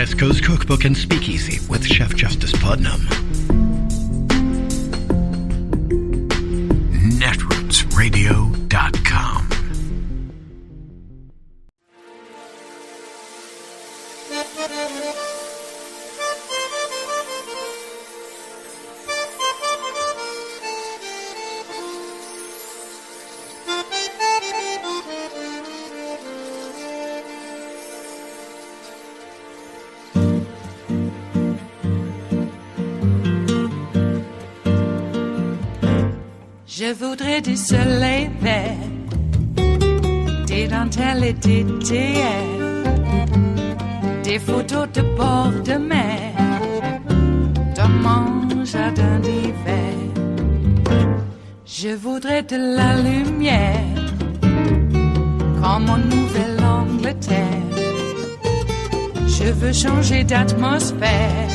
West Coast Cookbook and Speakeasy with Chef Justice Putnam. Netrootsradio.com. Je voudrais du soleil vert, des dentelles et des théières, des photos de bord de mer, dans mon jardin d'hiver. Je voudrais de la lumière, comme en Nouvelle-Angleterre. Je veux changer d'atmosphère,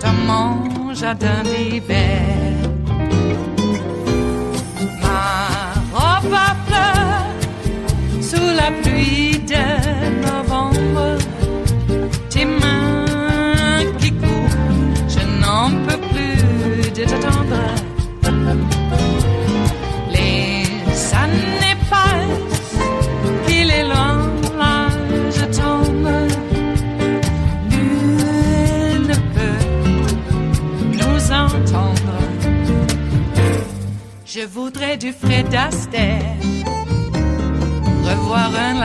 dans mon jardin d'hiver. À fleurs sous la pluie de novembre, tes mains qui courent, je n'en peux plus de t'attendre. Les années passent, qu'il est loin, là je tombe. Nul ne peut nous entendre. Je voudrais du Fred Astaire.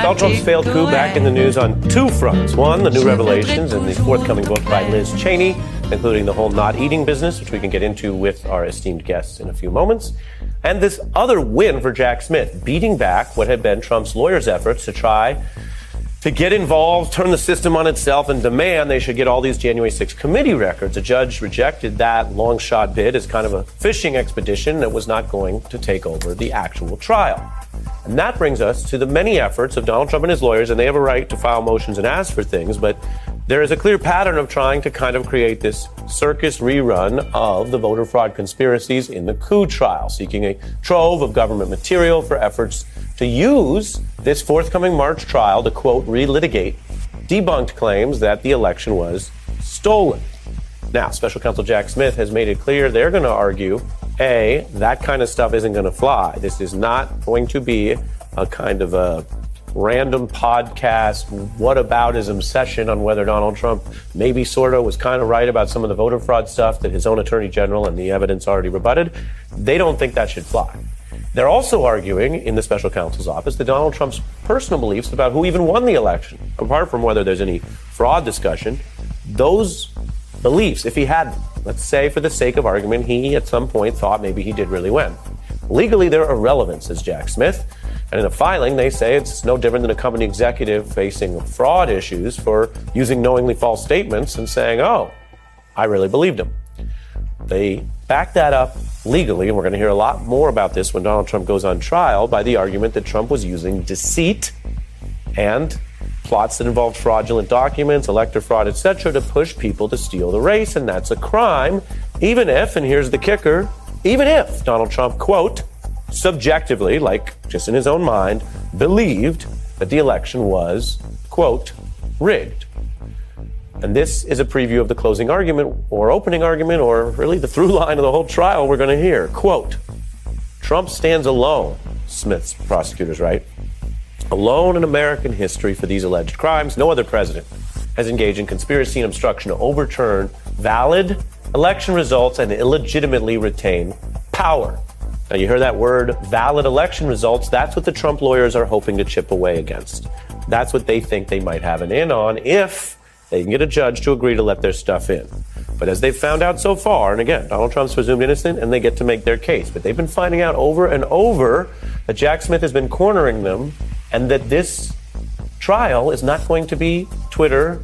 Donald Trump's failed coup back in the news on two fronts. One, the new revelations in the forthcoming book by Liz Cheney, including the whole not eating business, which we can get into with our esteemed guests in a few moments. And this other win for Jack Smith, beating back what had been Trump's lawyers' efforts to try to get involved, turn the system on itself, and demand they should get all these January 6th committee records. A judge rejected that long shot bid as kind of a fishing expedition that was not going to take over the actual trial. And that brings us to the many efforts of Donald Trump and his lawyers, and they have a right to file motions and ask for things, but there is a clear pattern of trying to kind of create this circus rerun of the voter fraud conspiracies in the coup trial, seeking a trove of government material for efforts to use this forthcoming March trial to, quote, relitigate debunked claims that the election was stolen. Now, Special Counsel Jack Smith has made it clear they're going to argue, A, that kind of stuff isn't going to fly. This is not going to be a kind of a random podcast whataboutism session on whether Donald Trump maybe sort of was kind of right about some of the voter fraud stuff that his own attorney general and the evidence already rebutted. They don't think that should fly. They're also arguing in the special counsel's office that Donald Trump's personal beliefs about who even won the election, apart from whether there's any fraud discussion, those beliefs, if he had them, let's say for the sake of argument, he at some point thought maybe he did really win. Legally, they're irrelevant, says Jack Smith. And in the filing, they say it's no different than a company executive facing fraud issues for using knowingly false statements and saying, oh, I really believed him. They back that up legally, and we're going to hear a lot more about this when Donald Trump goes on trial, by the argument that Trump was using deceit and plots that involved fraudulent documents, elector fraud, etc., to push people to steal the race, and that's a crime, even if, and here's the kicker, even if Donald Trump, quote, subjectively, like just in his own mind, believed that the election was, quote, rigged. And this is a preview of the closing argument or opening argument, or really the through line of the whole trial we're going to hear. Quote, Trump stands alone, Smith's prosecutors write, alone in American history for these alleged crimes. No other president has engaged in conspiracy and obstruction to overturn valid election results and illegitimately retain power. Now, you hear that word, valid election results. That's what the Trump lawyers are hoping to chip away against. That's what they think they might have an in on if they can get a judge to agree to let their stuff in. But as they've found out so far, and again, Donald Trump's presumed innocent and they get to make their case, but they've been finding out over and over that Jack Smith has been cornering them and that this trial is not going to be Twitter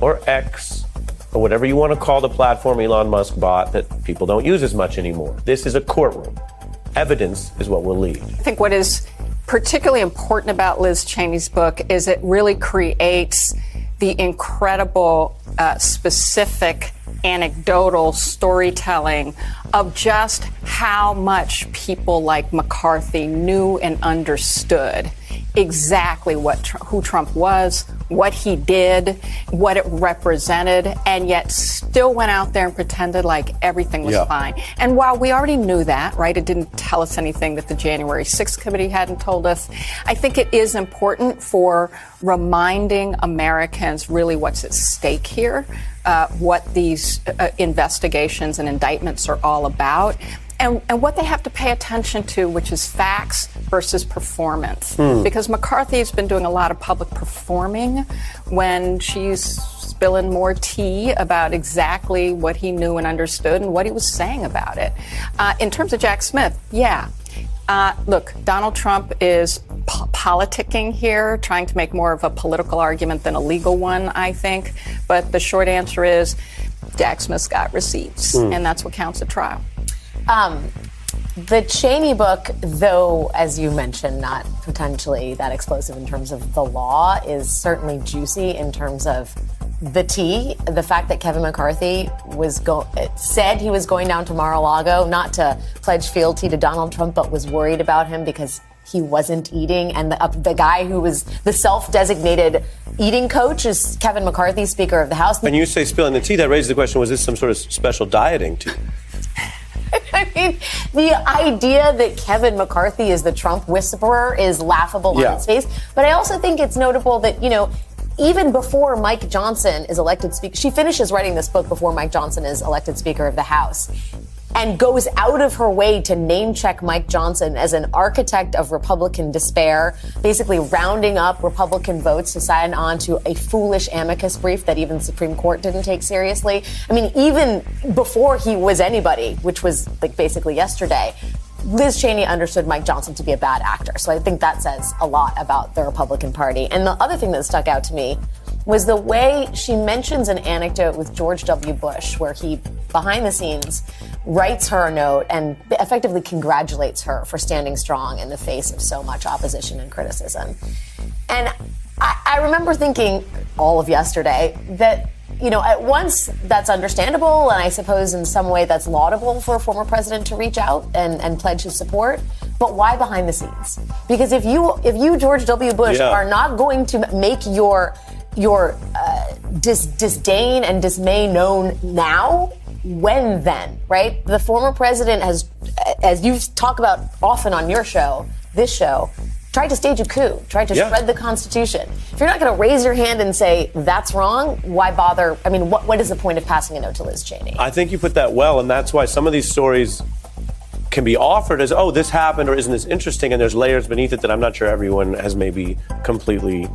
or X or whatever you want to call the platform Elon Musk bought that people don't use as much anymore. This is a courtroom. Evidence is what will lead. I think what is particularly important about Liz Cheney's book is it really creates the incredible, specific, anecdotal storytelling of just how much people like McCarthy knew and understood exactly who Trump was, what he did, what it represented, and yet still went out there and pretended like everything was fine. And while we already knew that, right, it didn't tell us anything that the January 6th committee hadn't told us. I think it is important for reminding Americans really what's at stake here, what these investigations and indictments are all about. And what they have to pay attention to, which is facts versus performance. Because McCarthy has been doing a lot of public performing when she's spilling more tea about exactly what he knew and understood and what he was saying about it. In terms of Jack Smith, look, Donald Trump is politicking here, trying to make more of a political argument than a legal one, I think. But the short answer is Jack Smith's got receipts, and that's what counts at trial. The Cheney book, though, as you mentioned, not potentially that explosive in terms of the law, is certainly juicy in terms of the tea. The fact that Kevin McCarthy said he was going down to Mar-a-Lago, not to pledge fealty to Donald Trump, but was worried about him because he wasn't eating. And the guy who was the self-designated eating coach is Kevin McCarthy, Speaker of the House. When you say spilling the tea, that raises the question, was this some sort of special dieting tea? I mean, the idea that Kevin McCarthy is the Trump whisperer is laughable on its face. But I also think it's notable that, even before Mike Johnson is elected Speaker, she finishes writing this book before Mike Johnson is elected Speaker of the House, and goes out of her way to name check Mike Johnson as an architect of Republican despair, basically rounding up Republican votes to sign on to a foolish amicus brief that even the Supreme Court didn't take seriously. I mean, even before he was anybody, which was like basically yesterday, Liz Cheney understood Mike Johnson to be a bad actor. So I think that says a lot about the Republican Party. And the other thing that stuck out to me was the way she mentions an anecdote with George W. Bush, where he, behind the scenes, writes her a note and effectively congratulates her for standing strong in the face of so much opposition and criticism. And I remember thinking all of yesterday that, at once that's understandable, and I suppose in some way that's laudable for a former president to reach out and pledge his support. But why behind the scenes? Because if you George W. Bush, are not going to make your disdain and dismay known now, when then, right? The former president has, as you talk about often on your show, this show, tried to stage a coup, tried to shred the Constitution. If you're not going to raise your hand and say that's wrong, why bother? I mean, what is the point of passing a note to Liz Cheney? I think you put that well, and that's why some of these stories can be offered as, oh, this happened, or isn't this interesting? And there's layers beneath it that I'm not sure everyone has maybe completely,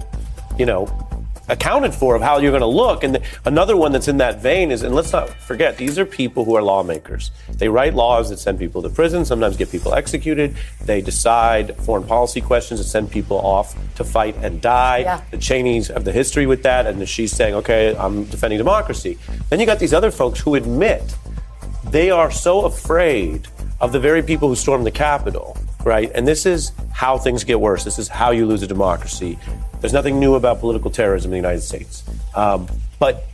accounted for of how you're going to look. And another one that's in that vein is, and let's not forget, these are people who are lawmakers. They write laws that send people to prison, sometimes get people executed. They decide foreign policy questions that send people off to fight and die. Yeah. The Cheneys have the history with that, and she's saying, okay, I'm defending democracy. Then you got these other folks who admit they are so afraid of the very people who stormed the Capitol, right? And this is how things get worse. This is how you lose a democracy. There's nothing new about political terrorism in the United States. But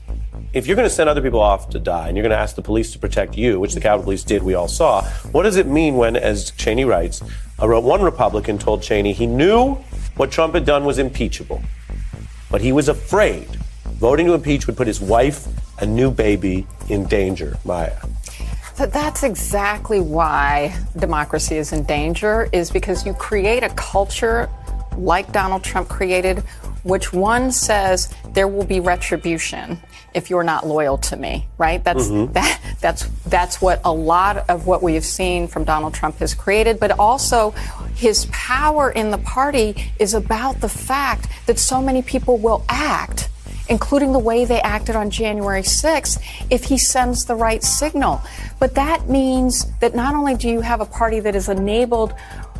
if you're going to send other people off to die and you're going to ask the police to protect you, which the Capitol Police did, we all saw, what does it mean when, as Cheney writes, one Republican told Cheney he knew what Trump had done was impeachable, but he was afraid voting to impeach would put his wife and new baby in danger? Maya. So that's exactly why democracy is in danger, is because you create a culture like Donald Trump created, which one says there will be retribution if you're not loyal to me, right? That's what a lot of what we have seen from Donald Trump has created, but also his power in the party is about the fact that so many people will act, including the way they acted on January 6th, if he sends the right signal. But that means that not only do you have a party that has enabled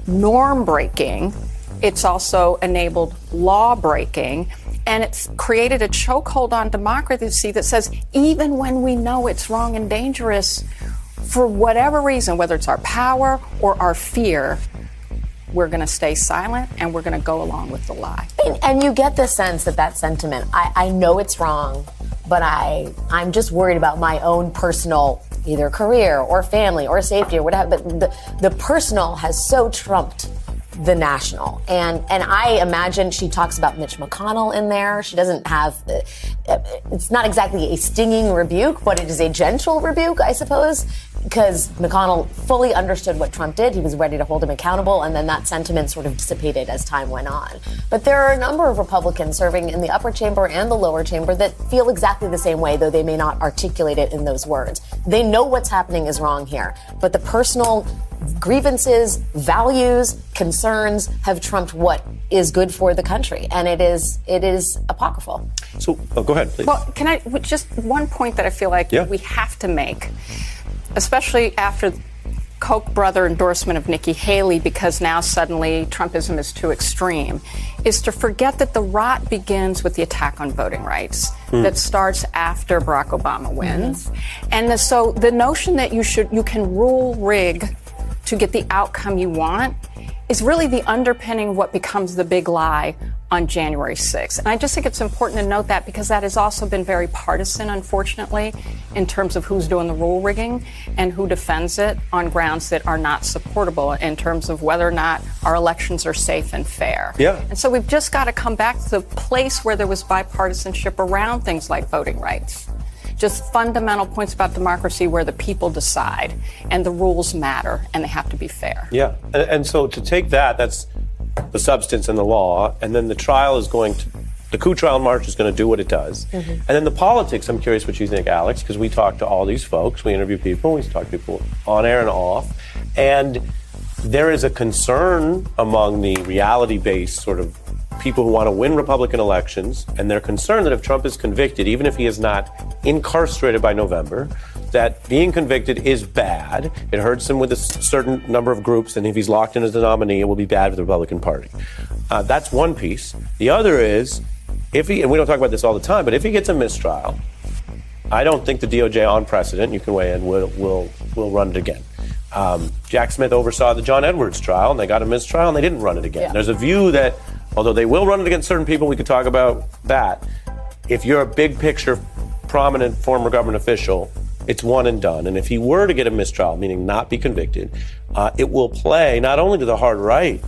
norm breaking, it's also enabled law breaking, and it's created a chokehold on democracy that says even when we know it's wrong and dangerous, for whatever reason, whether it's our power or our fear, we're going to stay silent and we're going to go along with the lie. And you get the sense that sentiment, I know it's wrong, but I'm just worried about my own personal either career or family or safety or whatever. But the personal has so trumped the national. And I imagine she talks about Mitch McConnell in there. She doesn't have, it's not exactly a stinging rebuke, but it is a gentle rebuke, I suppose, because McConnell fully understood what Trump did. He was ready to hold him accountable, and then that sentiment sort of dissipated as time went on. But there are a number of Republicans serving in the upper chamber and the lower chamber that feel exactly the same way, though they may not articulate it in those words. They know what's happening is wrong here, but the personal grievances, values, concerns have trumped what is good for the country, and it is apocryphal. So, go ahead, please. Well, can I just one point that I feel like we have to make, especially after Koch brother endorsement of Nikki Haley, because now suddenly Trumpism is too extreme, is to forget that the rot begins with the attack on voting rights that starts after Barack Obama wins. And so the notion that you can rule rig to get the outcome you want is really the underpinning of what becomes the big lie on January 6th. And I just think it's important to note that, because that has also been very partisan, unfortunately, in terms of who's doing the rule rigging and who defends it on grounds that are not supportable in terms of whether or not our elections are safe and fair. Yeah. And so we've just got to come back to the place where there was bipartisanship around things like voting rights. Just fundamental points about democracy where the people decide and the rules matter and they have to be fair. Yeah. And so to take that's the substance and the law, and then the trial is the coup trial in March is going to do what it does. And then the politics, I'm curious what you think, Alex, because we talk to all these folks, we interview people, we talk to people on air and off, and there is a concern among the reality-based sort of people who want to win Republican elections, and they're concerned that if Trump is convicted, even if he is not incarcerated by November, that being convicted is bad. It hurts him with a certain number of groups, and if he's locked in as the nominee, it will be bad for the Republican Party. That's one piece. The other is, and we don't talk about this all the time, but if he gets a mistrial, I don't think the DOJ on precedent, you can weigh in, will run it again. Jack Smith oversaw the John Edwards trial, and they got a mistrial, and they didn't run it again. Yeah. There's a view that, although they will run it against certain people, we could talk about that. If you're a big picture, prominent former government official, it's one and done. And if he were to get a mistrial, meaning not be convicted, it will play not only to the hard right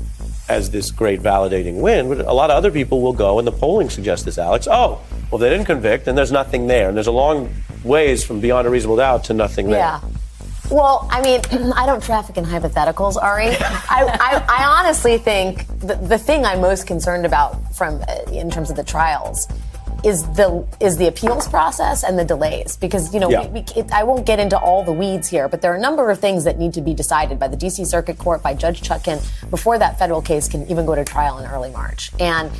as this great validating win, but a lot of other people will go, and the polling suggests this, Alex, well, they didn't convict, and there's nothing there. And there's a long ways from beyond a reasonable doubt to nothing there. Yeah. Well, I mean, I don't traffic in hypotheticals, Ari. I honestly think the thing I'm most concerned about in terms of the trials is the appeals process and the delays, because I won't get into all the weeds here, but there are a number of things that need to be decided by the D.C. Circuit Court, by Judge Chutkan, before that federal case can even go to trial in early March. And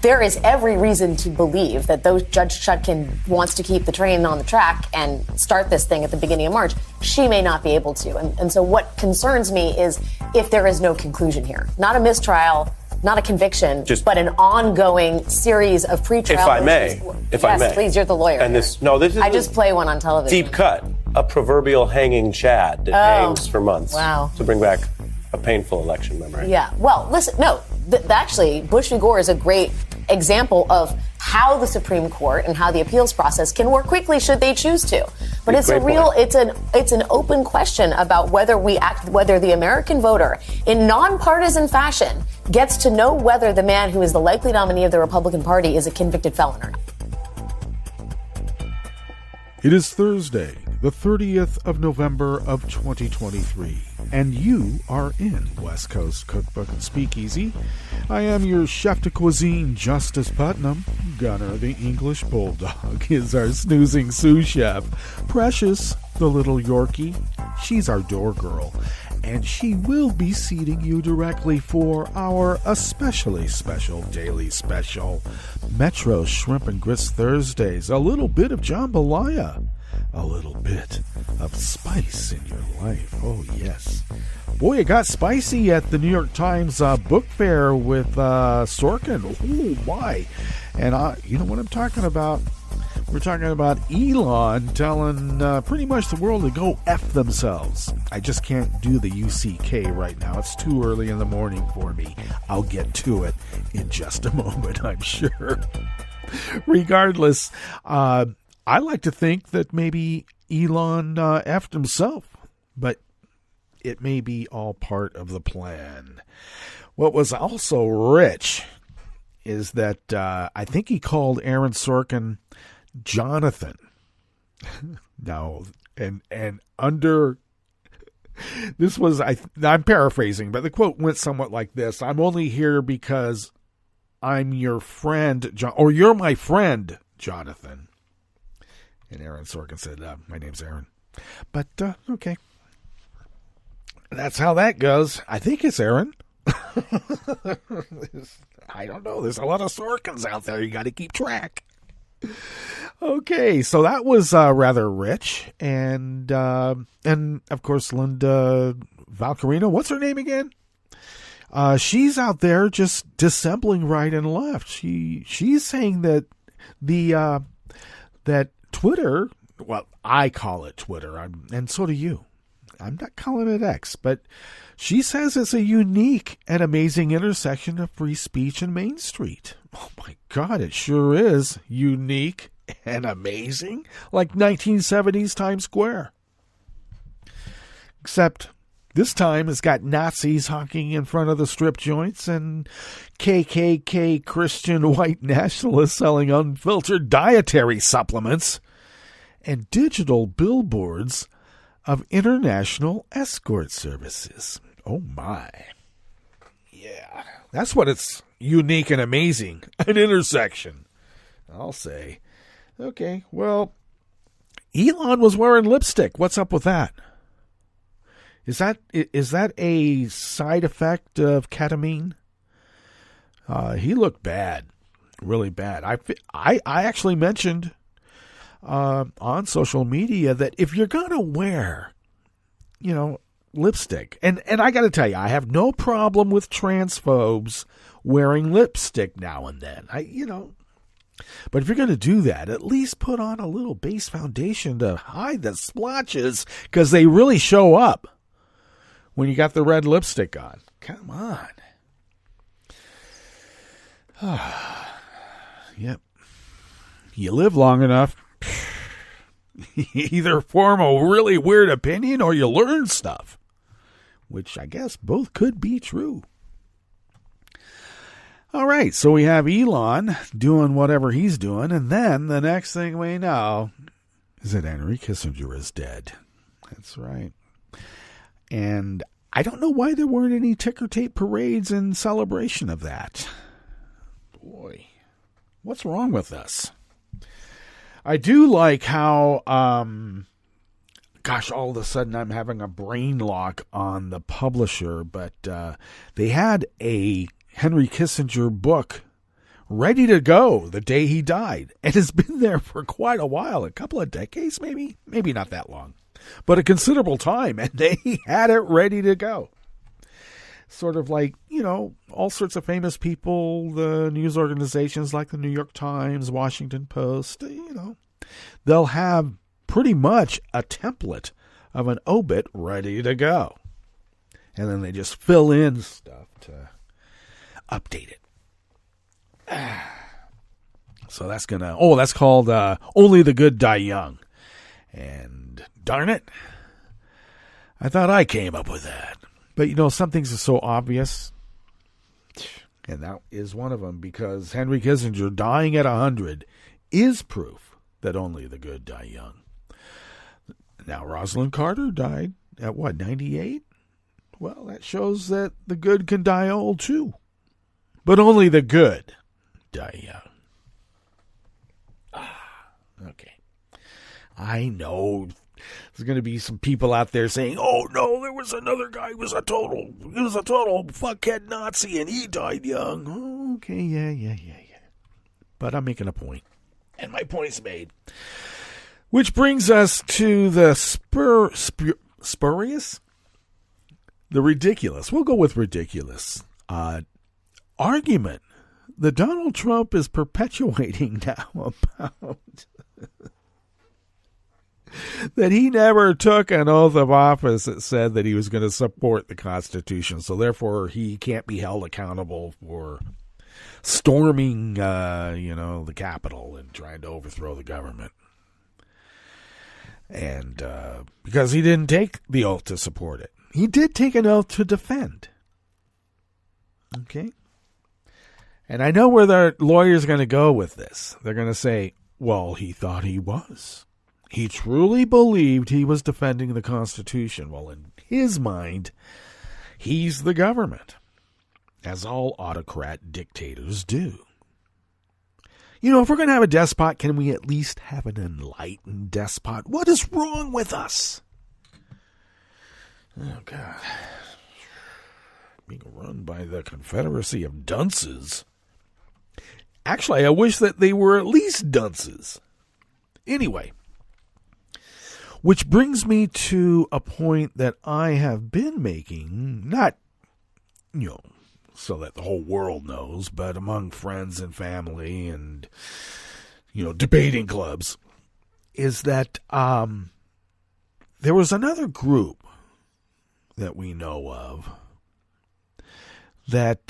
there is every reason to believe that Judge Chutkan wants to keep the train on the track and start this thing at the beginning of March. She may not be able to. And so what concerns me is if there is no conclusion here, not a mistrial, not a conviction, but an ongoing series of pretrial. If I may. Yes, please, you're the lawyer. And this is I just play one on television. Deep cut, a proverbial hanging Chad that hangs for months. Wow. To bring back a painful election memory. Yeah. Well, listen, no, actually, Bush v. Gore is a great example of how the Supreme Court and how the appeals process can work quickly should they choose to. But it's an open question about whether the American voter in nonpartisan fashion gets to know whether the man who is the likely nominee of the Republican Party is a convicted felon or not. It is Thursday, the 30th of November of 2023, and you are in West Coast Cookbook and Speakeasy. I am your chef de cuisine, Justice Putnam. Gunner, the English bulldog, is our snoozing sous chef. Precious, the little Yorkie, she's our door girl, and she will be seating you directly for our especially special daily special, Metro Shrimp and Grits Thursdays. A little bit of jambalaya, a little bit of spice in your life. Oh, yes. Boy, it got spicy at the New York Times book fair with Sorkin. Oh, my. And you know what I'm talking about? We're talking about Elon telling pretty much the world to go F themselves. I just can't do the UCK right now. It's too early in the morning for me. I'll get to it in just a moment, I'm sure. Regardless, I like to think that maybe Elon F'd himself, but it may be all part of the plan. What was also rich is that I think he called Aaron Sorkin Jonathan. No, and under this was I'm paraphrasing, but the quote went somewhat like this: "I'm only here because I'm your friend, or you're my friend, Jonathan." And Aaron Sorkin said, "My name's Aaron." But okay, that's how that goes. I think it's Aaron. I don't know. There's a lot of Sorkins out there. You got to keep track. Okay, so that was rather rich, and of course Linda Valcarino. What's her name again? She's out there just dissembling right and left. She's saying that that Twitter. Well, I call it Twitter, and so do you. I'm not calling it X, but she says it's a unique and amazing intersection of free speech and Main Street. Oh my God, it sure is unique and amazing, like 1970s Times Square. Except this time it's got Nazis honking in front of the strip joints and KKK Christian white nationalists selling unfiltered dietary supplements and digital billboards of international escort services. Oh my. Yeah, that's what it's unique and amazing. An intersection, I'll say. Okay, well, Elon was wearing lipstick. What's up with that? Is that a side effect of ketamine? He looked bad, really bad. I actually mentioned on social media that if you're gonna wear, lipstick, and I got to tell you, I have no problem with transphobes wearing lipstick now and then. But if you're going to do that, at least put on a little base foundation to hide the splotches, because they really show up when you got the red lipstick on. Come on. Yep. You live long enough, you either form a really weird opinion or you learn stuff, which I guess both could be true. All right, so we have Elon doing whatever he's doing, and then the next thing we know is that Henry Kissinger is dead. That's right. And I don't know why there weren't any ticker tape parades in celebration of that. Boy, what's wrong with us? I do like how, all of a sudden I'm having a brain lock on the publisher, but they had a Henry Kissinger book ready to go the day he died. And it's been there for quite a while, a couple of decades maybe not that long, but a considerable time, and they had it ready to go. Sort of like, all sorts of famous people, the news organizations like the New York Times, Washington Post, they'll have pretty much a template of an obit ready to go. And then they just fill in stuff to update it. So that's called Only the Good Die Young. And darn it, I thought I came up with that. But some things are so obvious. And that is one of them, because Henry Kissinger dying at 100 is proof that only the good die young. Now, Rosalind Carter died at 98? Well, that shows that the good can die old too. But only the good die young. Okay. I know there's going to be some people out there saying, "Oh no, there was another guy who was a total fuckhead Nazi and he died young." Okay, yeah. But I'm making a point, and my point's made. Which brings us to the spurious, the ridiculous. We'll go with ridiculous argument that Donald Trump is perpetuating now about that he never took an oath of office that said that he was going to support the Constitution, so therefore he can't be held accountable for storming, the Capitol and trying to overthrow the government. And because he didn't take the oath to support it. He did take an oath to defend. Okay? And I know where the lawyer's going to go with this. They're going to say, well, he thought he was. He truly believed he was defending the Constitution. Well, in his mind, he's the government, as all autocrat dictators do. You know, if we're going to have a despot, can we at least have an enlightened despot? What is wrong with us? Oh, God. Being run by the Confederacy of Dunces. Actually, I wish that they were at least dunces. Anyway, which brings me to a point that I have been making, not, so that the whole world knows, but among friends and family and, debating clubs, is that there was another group that we know of that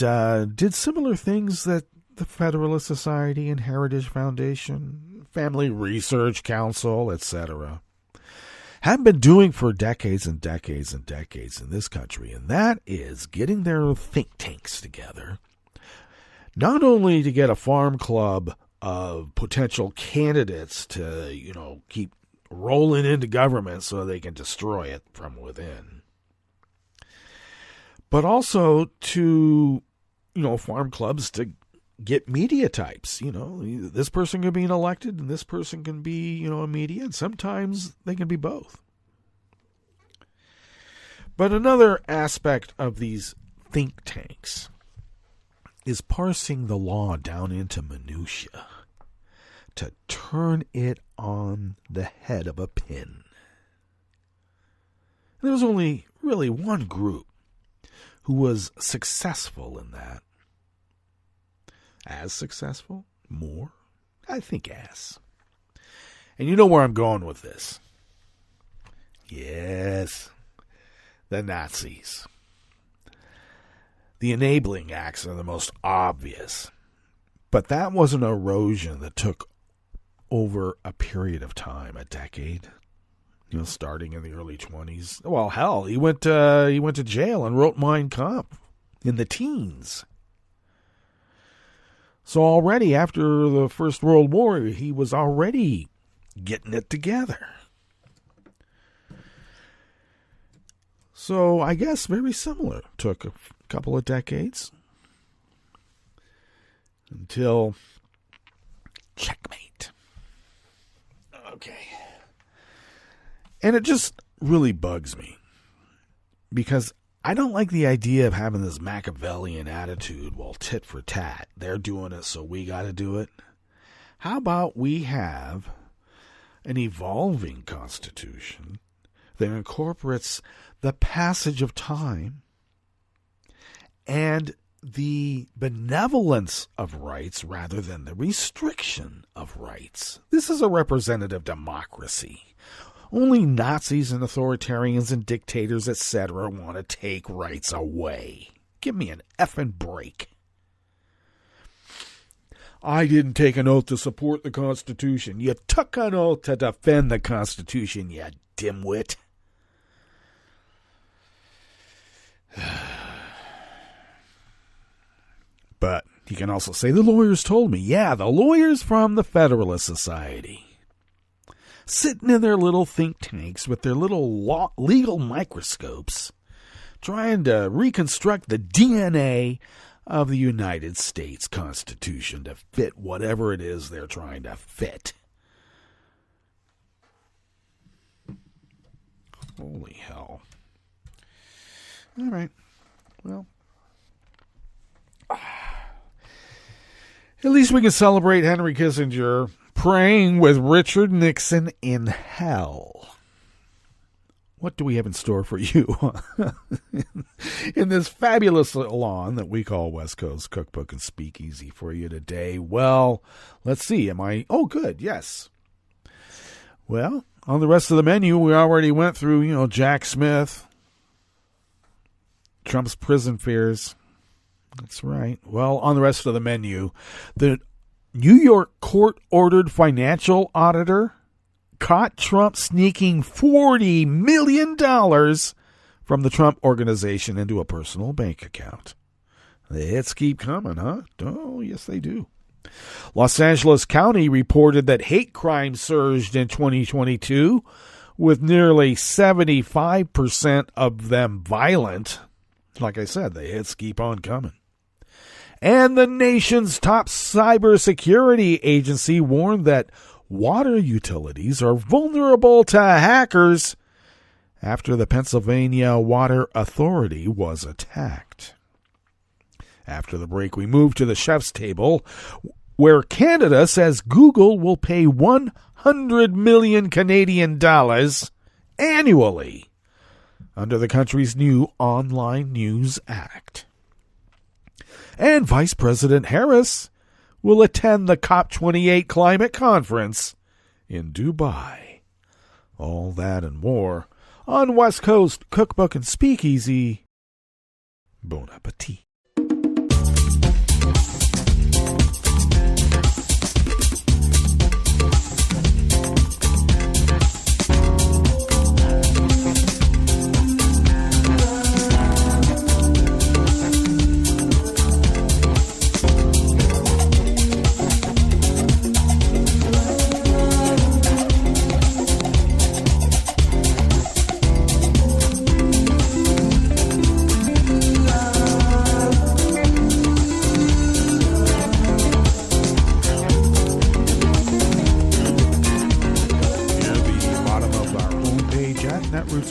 did similar things that the Federalist Society and Heritage Foundation, Family Research Council, etc., have been doing for decades and decades and decades in this country, and that is getting their think tanks together, not only to get a farm club of potential candidates to, keep rolling into government so they can destroy it from within, but also to, farm clubs to get media types. This can be elected and this person can be, a media, and sometimes they can be both. But another aspect of these think tanks is parsing the law down into minutia to turn it on the head of a pin. There was only really one group who was successful in that. As successful? More? I think as. And you know where I'm going with this. Yes. The Nazis. The enabling acts are the most obvious. But that was an erosion that took over a period of time, a decade. Starting in the early 20s. Well, hell, he went to jail and wrote Mein Kampf in the teens. So already after the First World War, he was already getting it together. So I guess very similar. Took a couple of decades until checkmate. Okay. And it just really bugs me because I don't like the idea of having this Machiavellian attitude, well, tit for tat. They're doing it, so we got to do it. How about we have an evolving constitution that incorporates the passage of time and the benevolence of rights rather than the restriction of rights? This is a representative democracy. Only Nazis and authoritarians and dictators, etc., want to take rights away. Give me an effing break. I didn't take an oath to support the Constitution. You took an oath to defend the Constitution, you dimwit. But you can also say, the lawyers told me. Yeah, the lawyers from the Federalist Society. Sitting in their little think tanks with their little legal microscopes, trying to reconstruct the DNA of the United States Constitution to fit whatever it is they're trying to fit. Holy hell. All right. Well, at least we can celebrate Henry Kissinger praying with Richard Nixon in hell. What do we have in store for you in this fabulous salon that we call West Coast Cookbook and Speakeasy for you today? Well, let's see. Oh, good. Yes. Well, on the rest of the menu, we already went through, Jack Smith, Trump's prison fears. That's right. Well, on the rest of the menu, the New York court-ordered financial auditor caught Trump sneaking $40 million from the Trump organization into a personal bank account. The hits keep coming, huh? Oh, yes, they do. Los Angeles County reported that hate crime surged in 2022, with nearly 75% of them violent. Like I said, the hits keep on coming. And the nation's top cybersecurity agency warned that water utilities are vulnerable to hackers after the Pennsylvania Water Authority was attacked. After the break, we move to the chef's table, where Canada says Google will pay 100 million Canadian dollars annually under the country's new Online News Act. And Vice President Harris will attend the COP28 climate conference in Dubai. All that and more on West Coast Cookbook and Speakeasy. Bon appetit.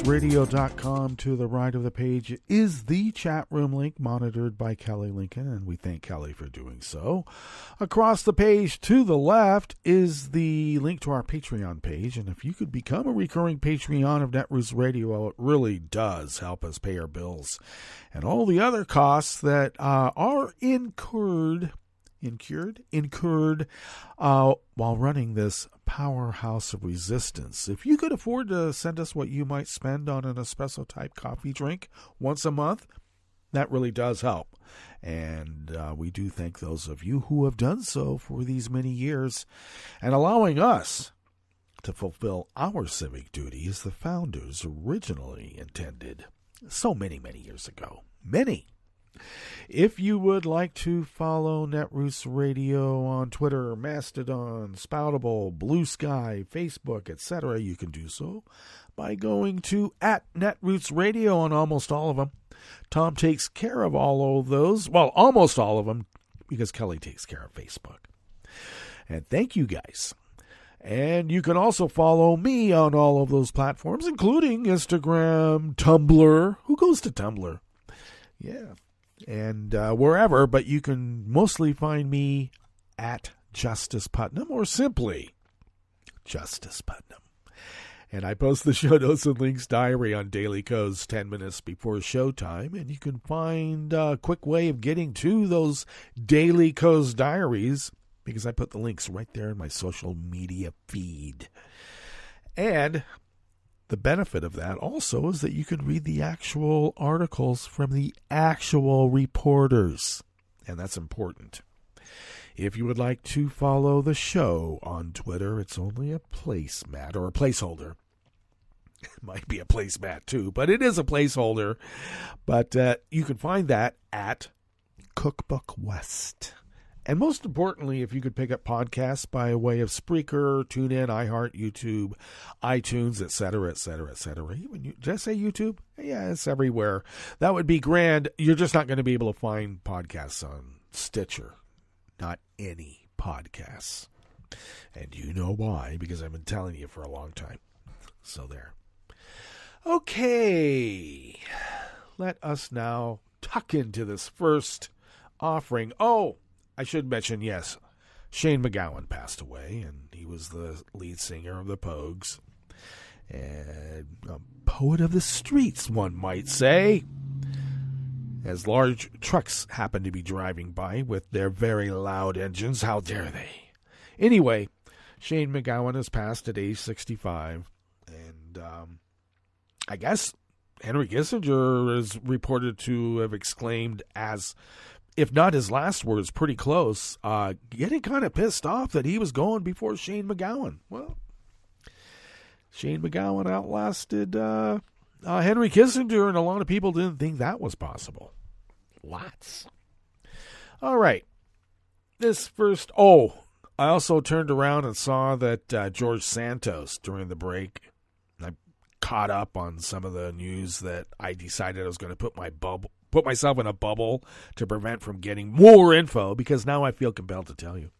Radio.com. To the right of the page is the chat room link monitored by Kelly Lincoln, and we thank Kelly for doing so. Across the page to the left is the link to our Patreon page, and if you could become a recurring Patreon of Netroots Radio, it really does help us pay our bills and all the other costs that are incurred while running this powerhouse of resistance. If you could afford to send us what you might spend on an espresso type coffee drink once a month, that really does help. And we do thank those of you who have done so for these many years and allowing us to fulfill our civic duty as the founders originally intended so many, many years ago. Many. If you would like to follow Netroots Radio on Twitter, Mastodon, Spoutable, Blue Sky, Facebook, etc., you can do so by going to @Netroots Radio on almost all of them. Tom takes care of all of those. Well, almost all of them, because Kelly takes care of Facebook. And thank you guys. And you can also follow me on all of those platforms, including Instagram, Tumblr. Who goes to Tumblr? Yeah. And wherever, but you can mostly find me at Justice Putnam or simply Justice Putnam. And I post the show notes and links diary on Daily Codes 10 minutes before showtime, and you can find a quick way of getting to those Daily Codes diaries because I put the links right there in my social media feed. And the benefit of that also is that you can read the actual articles from the actual reporters, and that's important. If you would like to follow the show on Twitter, it's only a placemat or a placeholder. It might be a placemat too, but it is a placeholder. But you can find that at Cookbook West. And most importantly, if you could pick up podcasts by way of Spreaker, TuneIn, iHeart, YouTube, iTunes, etc., etc., etc. Did I say YouTube? Yeah, it's everywhere. That would be grand. You're just not going to be able to find podcasts on Stitcher. Not any podcasts. And you know why, because I've been telling you for a long time. So there. Okay. Let us now tuck into this first offering. Oh, I should mention, yes, Shane MacGowan passed away, and he was the lead singer of the Pogues. And a poet of the streets, one might say. As large trucks happen to be driving by with their very loud engines, how dare they? Anyway, Shane MacGowan has passed at age 65, and I guess Henry Kissinger is reported to have exclaimed as, if not his last words, pretty close, getting kind of pissed off that he was going before Shane MacGowan. Well, Shane MacGowan outlasted Henry Kissinger, and a lot of people didn't think that was possible. Lots. All right. This first, I also turned around and saw that George Santos during the break. I caught up on some of the news that I decided I was going to put myself in a bubble to prevent from getting more info, because now I feel compelled to tell you.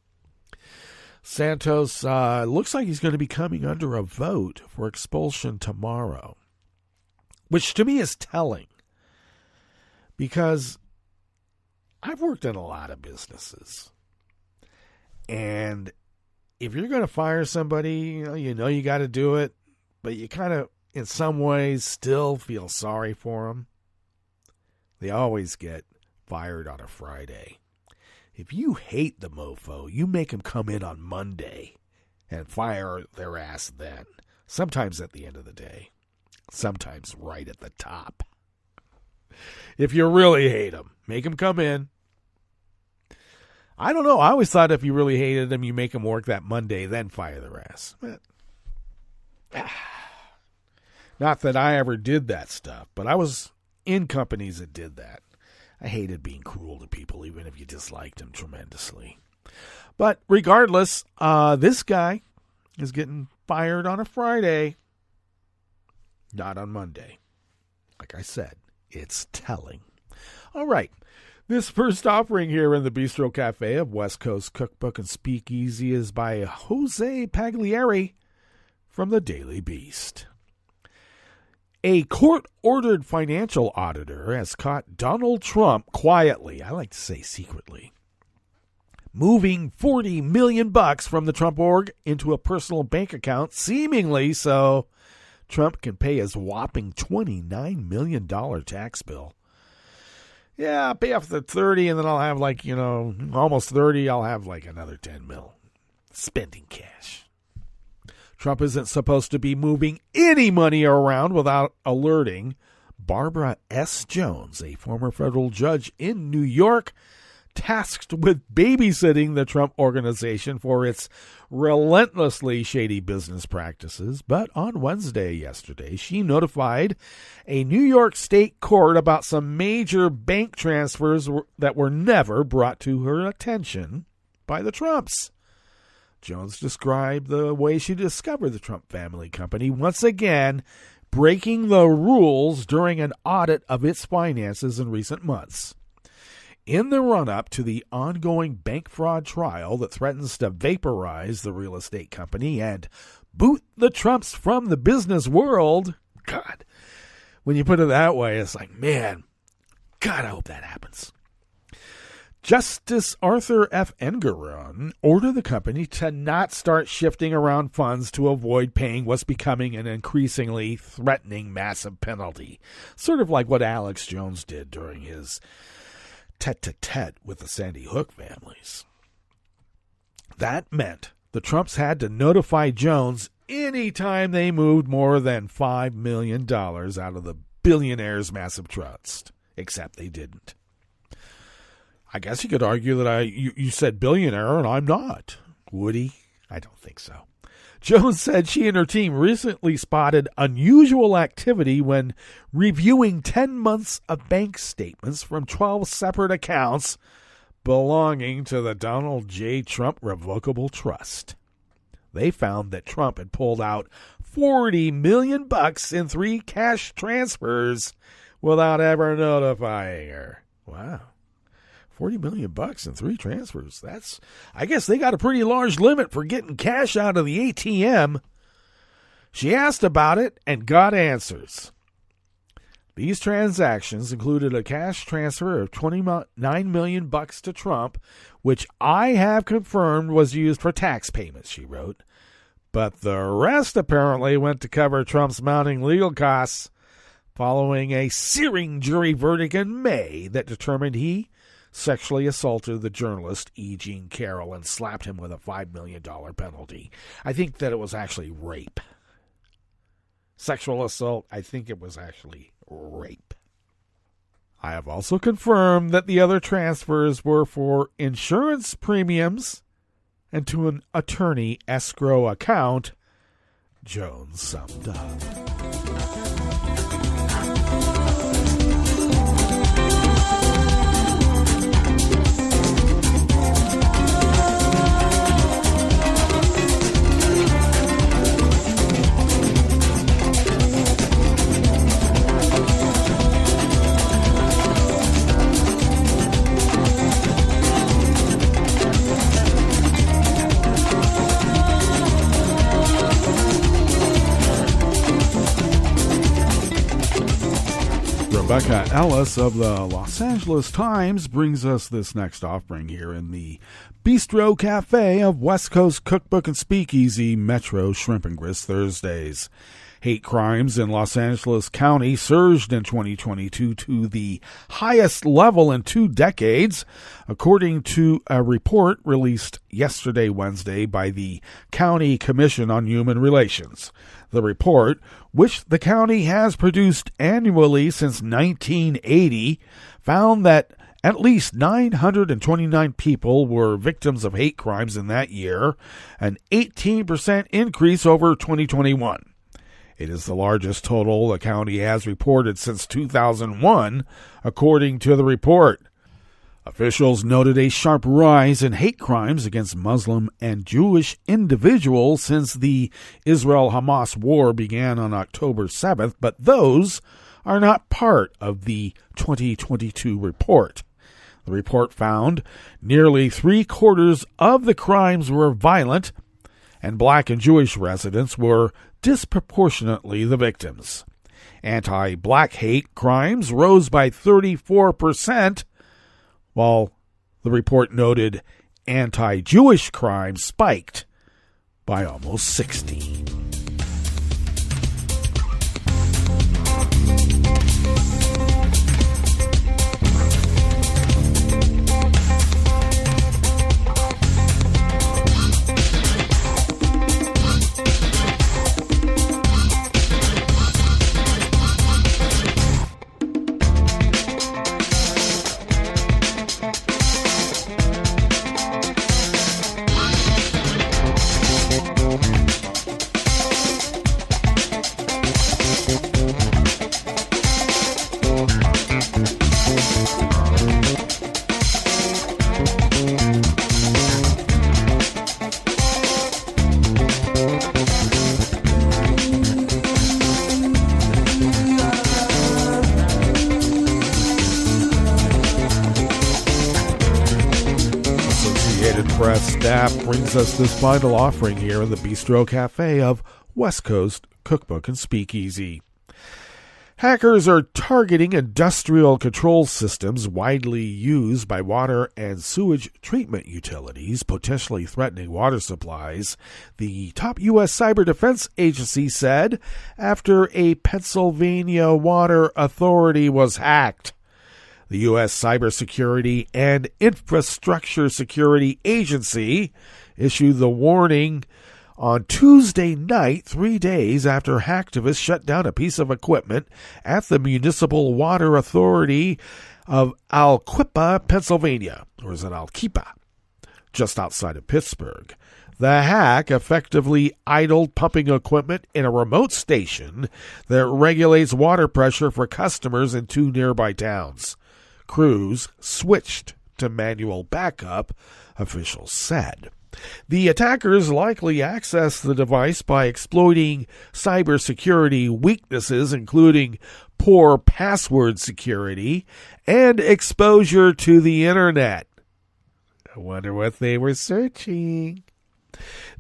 Santos looks like he's going to be coming under a vote for expulsion tomorrow, which to me is telling, because I've worked in a lot of businesses. And if you're going to fire somebody, you know you got to do it, but you kind of, in some ways, still feel sorry for them. They always get fired on a Friday. If you hate the mofo, you make them come in on Monday and fire their ass then. Sometimes at the end of the day. Sometimes right at the top. If you really hate them, make them come in. I don't know. I always thought if you really hated them, you make them work that Monday, then fire their ass. But, not that I ever did that stuff, but I was in companies that did that. I hated being cruel to people, even if you disliked them tremendously. But regardless, this guy is getting fired on a Friday, not on Monday. Like I said, it's telling. All right. This first offering here in the Bistro Cafe of West Coast Cookbook and Speakeasy is by Jose Pagliari from the Daily Beast. A court-ordered financial auditor has caught Donald Trump quietly, I like to say secretly, moving $40 million from the Trump org into a personal bank account, seemingly so Trump can pay his whopping $29 million tax bill. Yeah, I'll pay off the 30, and then I'll have almost 30. I'll have another 10 mil. Spending cash. Trump isn't supposed to be moving any money around without alerting Barbara S. Jones, a former federal judge in New York, tasked with babysitting the Trump organization for its relentlessly shady business practices. But on Wednesday yesterday, she notified a New York state court about some major bank transfers that were never brought to her attention by the Trumps. Jones described the way she discovered the Trump family company once again breaking the rules during an audit of its finances in recent months. In the run-up to the ongoing bank fraud trial that threatens to vaporize the real estate company and boot the Trumps from the business world, God, when you put it that way, it's like, man, God, I hope that happens. Justice Arthur F. Engeron ordered the company to not start shifting around funds to avoid paying what's becoming an increasingly threatening massive penalty, sort of like what Alex Jones did during his tete-a-tete with the Sandy Hook families. That meant the Trumps had to notify Jones anytime they moved more than $5 million out of the billionaire's massive trust, except they didn't. I guess you could argue that you said billionaire and I'm not. Would he? I don't think so. Jones said she and her team recently spotted unusual activity when reviewing 10 months of bank statements from 12 separate accounts belonging to the Donald J. Trump Revocable Trust. They found that Trump had pulled out $40 million in 3 cash transfers without ever notifying her. Wow. $40 million in 3 transfers. I guess they got a pretty large limit for getting cash out of the ATM. She asked about it and got answers. These transactions included a cash transfer of $29 million to Trump, which I have confirmed was used for tax payments, she wrote. But the rest apparently went to cover Trump's mounting legal costs following a searing jury verdict in May that determined he sexually assaulted the journalist E. Jean Carroll and slapped him with a $5 million penalty. I think that it was actually rape. Sexual assault, I think it was actually rape. I have also confirmed that the other transfers were for insurance premiums and to an attorney escrow account, Jones summed up. Rebecca Ellis of the Los Angeles Times brings us this next offering here in the Bistro Cafe of West Coast Cookbook and Speakeasy Metro Shrimp and Grist Thursdays. Hate crimes in Los Angeles County surged in 2022 to the highest level in 2 decades, according to a report released yesterday, Wednesday, by the County Commission on Human Relations. The report, which the county has produced annually since 1980, found that at least 929 people were victims of hate crimes in that year, an 18% increase over 2021. It is the largest total the county has reported since 2001, according to the report. Officials noted a sharp rise in hate crimes against Muslim and Jewish individuals since the Israel-Hamas war began on October 7th, but those are not part of the 2022 report. The report found nearly 3/4 of the crimes were violent, and black and Jewish residents were disproportionately the victims. Anti-black hate crimes rose by 34%, while the report noted anti-Jewish crimes spiked by almost 60%. Press staff brings us this final offering here in the Bistro Cafe of West Coast Cookbook and Speakeasy. Hackers are targeting industrial control systems widely used by water and sewage treatment utilities, potentially threatening water supplies, the top U.S. Cyber Defense Agency said after a Pennsylvania water authority was hacked. The U.S. Cybersecurity and Infrastructure Security Agency issued the warning on Tuesday night, 3 days after hacktivists shut down a piece of equipment at the Municipal Water Authority of Alquipa, Pennsylvania, or is it Alquipa, just outside of Pittsburgh. The hack effectively idled pumping equipment in a remote station that regulates water pressure for customers in 2 nearby towns. Crews switched to manual backup, officials said. The attackers likely accessed the device by exploiting cybersecurity weaknesses, including poor password security and exposure to the internet. I wonder what they were searching.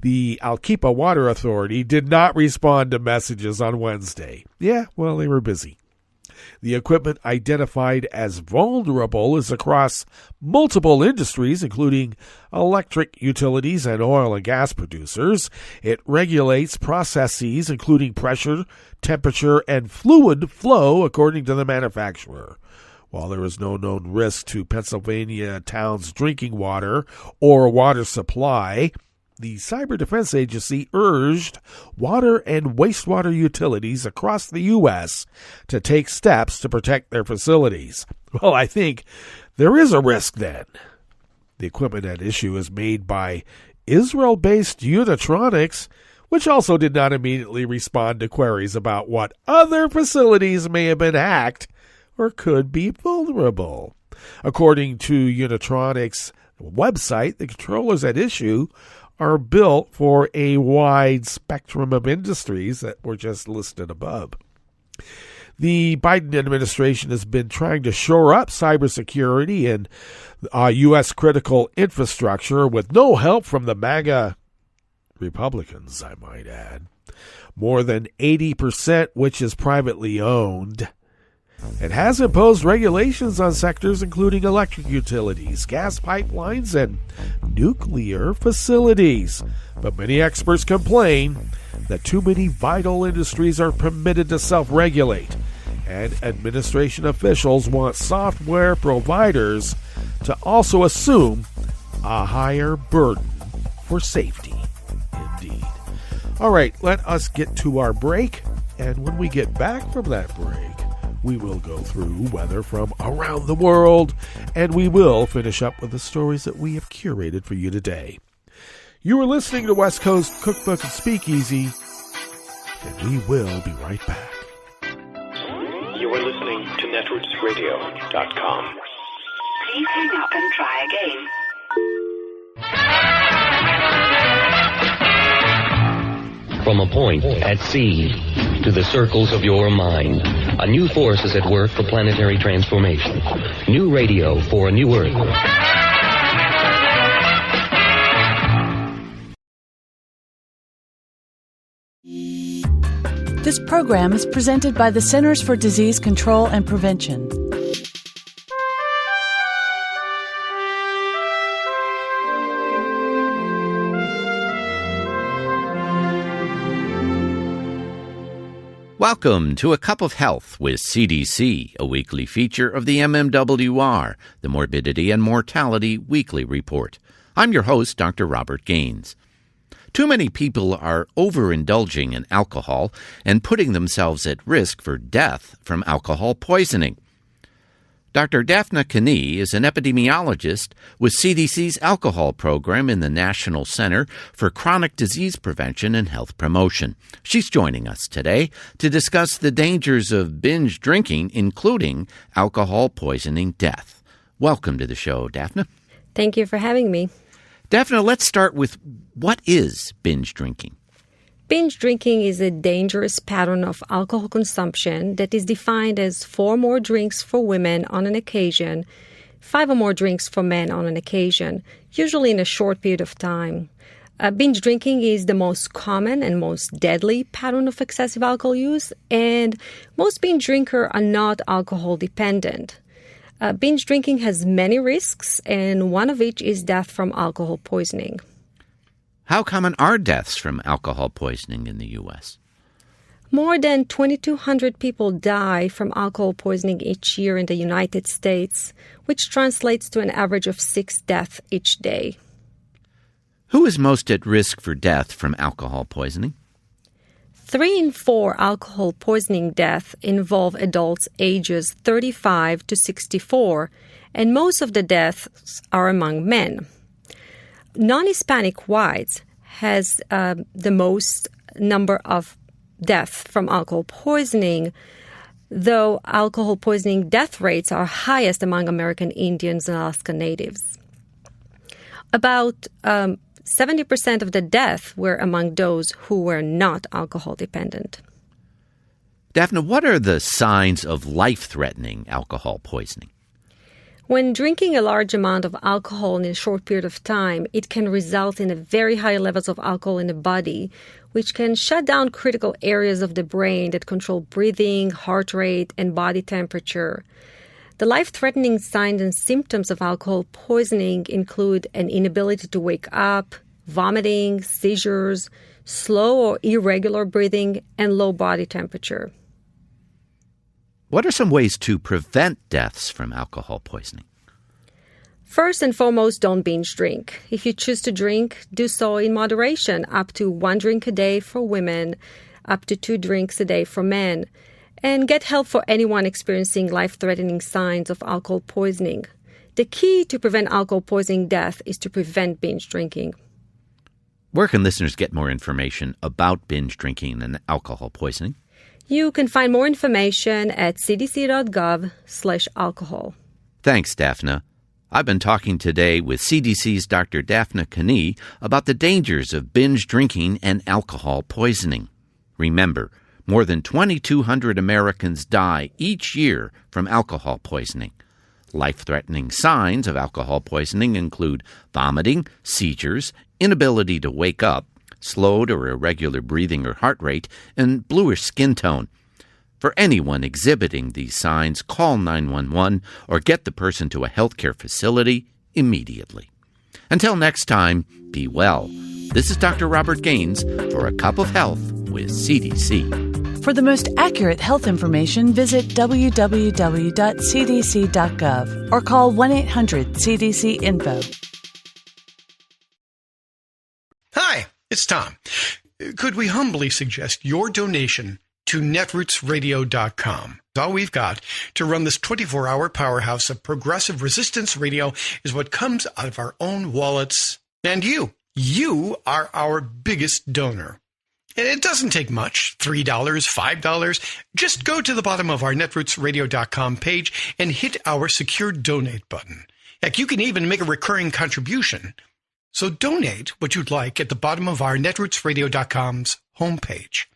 The Alquipa Water Authority did not respond to messages on Wednesday. Yeah, well, they were busy. The equipment identified as vulnerable is across multiple industries, including electric utilities and oil and gas producers. It regulates processes, including pressure, temperature, and fluid flow, according to the manufacturer. While there is no known risk to Pennsylvania towns' drinking water or water supply, the Cyber Defense Agency urged water and wastewater utilities across the U.S. to take steps to protect their facilities. Well, I think there is a risk then. The equipment at issue is made by Israel-based Unitronics, which also did not immediately respond to queries about what other facilities may have been hacked or could be vulnerable. According to Unitronics' website, the controllers at issue are built for a wide spectrum of industries that were just listed above. The Biden administration has been trying to shore up cybersecurity and U.S. critical infrastructure with no help from the MAGA Republicans, I might add. More than 80%, which is privately owned. and has imposed regulations on sectors including electric utilities, gas pipelines, and nuclear facilities. But many experts complain that too many vital industries are permitted to self-regulate, and administration officials want software providers to also assume a higher burden for safety. Indeed. All right, let us get to our break, and when we get back from that break, we will go through weather from around the world, and we will finish up with the stories that we have curated for you today. You are listening to West Coast Cookbook and Speakeasy, and we will be right back. You are listening to netrootsradio.com. Please hang up and try again. From a point at sea to the circles of your mind, a new force is at work for planetary transformation. New radio for a new Earth. This program is presented by the Centers for Disease Control and Prevention. Welcome to A Cup of Health with CDC, a weekly feature of the MMWR, the Morbidity and Mortality Weekly Report. I'm your host, Dr. Robert Gaines. Too many people are overindulging in alcohol and putting themselves at risk for death from alcohol poisoning. Dr. Daphna Kani is an epidemiologist with CDC's alcohol program in the National Center for Chronic Disease Prevention and Health Promotion. She's joining us today to discuss the dangers of binge drinking, including alcohol poisoning death. Welcome to the show, Daphna. Thank you for having me. Daphna, let's start with what is binge drinking? Binge drinking is a dangerous pattern of alcohol consumption that is defined as 4 or more drinks for women on an occasion, 5 or more drinks for men on an occasion, usually in a short period of time. Binge drinking is the most common and most deadly pattern of excessive alcohol use, and most binge drinkers are not alcohol dependent. Binge drinking has many risks, and one of which is death from alcohol poisoning. How common are deaths from alcohol poisoning in the U.S.? More than 2,200 people die from alcohol poisoning each year in the United States, which translates to an average of 6 deaths each day. Who is most at risk for death from alcohol poisoning? 3 in 4 alcohol poisoning deaths involve adults ages 35 to 64, and most of the deaths are among men. Non-Hispanic whites has the most number of deaths from alcohol poisoning, though alcohol poisoning death rates are highest among American Indians and Alaska Natives. About 70% of the deaths were among those who were not alcohol dependent. Daphna, what are the signs of life-threatening alcohol poisoning? When drinking a large amount of alcohol in a short period of time, it can result in very high levels of alcohol in the body, which can shut down critical areas of the brain that control breathing, heart rate, and body temperature. The life-threatening signs and symptoms of alcohol poisoning include an inability to wake up, vomiting, seizures, slow or irregular breathing, and low body temperature. What are some ways to prevent deaths from alcohol poisoning? First and foremost, don't binge drink. If you choose to drink, do so in moderation, up to 1 drink a day for women, up to 2 drinks a day for men. And get help for anyone experiencing life-threatening signs of alcohol poisoning. The key to prevent alcohol poisoning death is to prevent binge drinking. Where can listeners get more information about binge drinking and alcohol poisoning? You can find more information at cdc.gov/alcohol. Thanks, Daphna. I've been talking today with CDC's Dr. Daphna Kani about the dangers of binge drinking and alcohol poisoning. Remember, more than 2,200 Americans die each year from alcohol poisoning. Life-threatening signs of alcohol poisoning include vomiting, seizures, inability to wake up, slowed or irregular breathing or heart rate, and bluish skin tone. For anyone exhibiting these signs, call 911 or get the person to a healthcare facility immediately. Until next time, be well. This is Dr. Robert Gaines for A Cup of Health with CDC. For the most accurate health information, visit www.cdc.gov or call 1-800-CDC-INFO. Hi, it's Tom. Could we humbly suggest your donation to netrootsradio.com? All we've got to run this 24-hour powerhouse of progressive resistance radio is what comes out of our own wallets. And you are our biggest donor. And it doesn't take much, $3, $5. Just go to the bottom of our netrootsradio.com page and hit our secure donate button. Heck, you can even make a recurring contribution. So donate what you'd like at the bottom of our netrootsradio.com's homepage.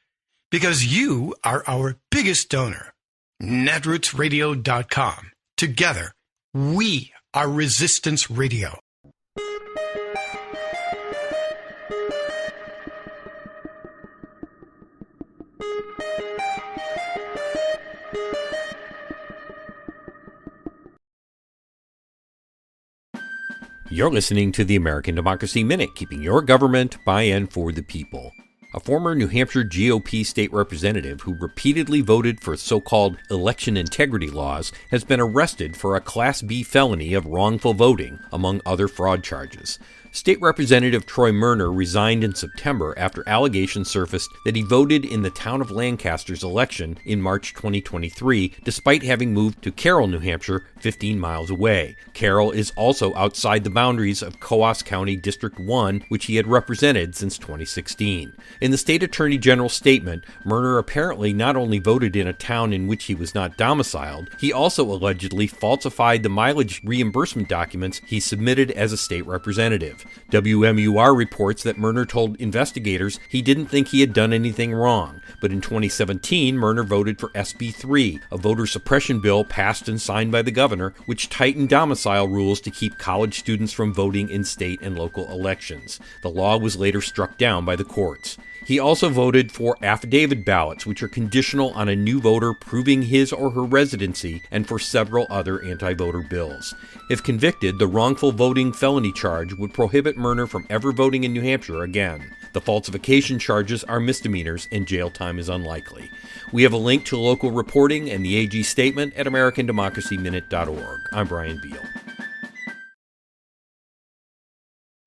Because you are our biggest donor. netrootsradio.com. Together, we are Resistance Radio. You're listening to the American Democracy Minute, keeping your government by and for the people. A former New Hampshire GOP state representative who repeatedly voted for so-called election integrity laws has been arrested for a Class B felony of wrongful voting, among other fraud charges. State Representative Troy Murner resigned in September after allegations surfaced that he voted in the town of Lancaster's election in March 2023, despite having moved to Carroll, New Hampshire, 15 miles away. Carroll is also outside the boundaries of Coos County District 1, which he had represented since 2016. In the state attorney general's statement, Murner apparently not only voted in a town in which he was not domiciled, he also allegedly falsified the mileage reimbursement documents he submitted as a state representative. WMUR reports that Murner told investigators he didn't think he had done anything wrong, but in 2017, Murner voted for SB 3, a voter suppression bill passed and signed by the governor, which tightened domicile rules to keep college students from voting in state and local elections. The law was later struck down by the courts. He also voted for affidavit ballots, which are conditional on a new voter proving his or her residency, and for several other anti-voter bills. If convicted, the wrongful voting felony charge would prohibit Murner from ever voting in New Hampshire again. The falsification charges are misdemeanors and jail time is unlikely. We have a link to local reporting and the AG statement at AmericanDemocracyMinute.org. I'm Brian Beal.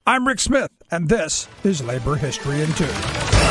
I'm Rick Smith, and this is Labor History in 2.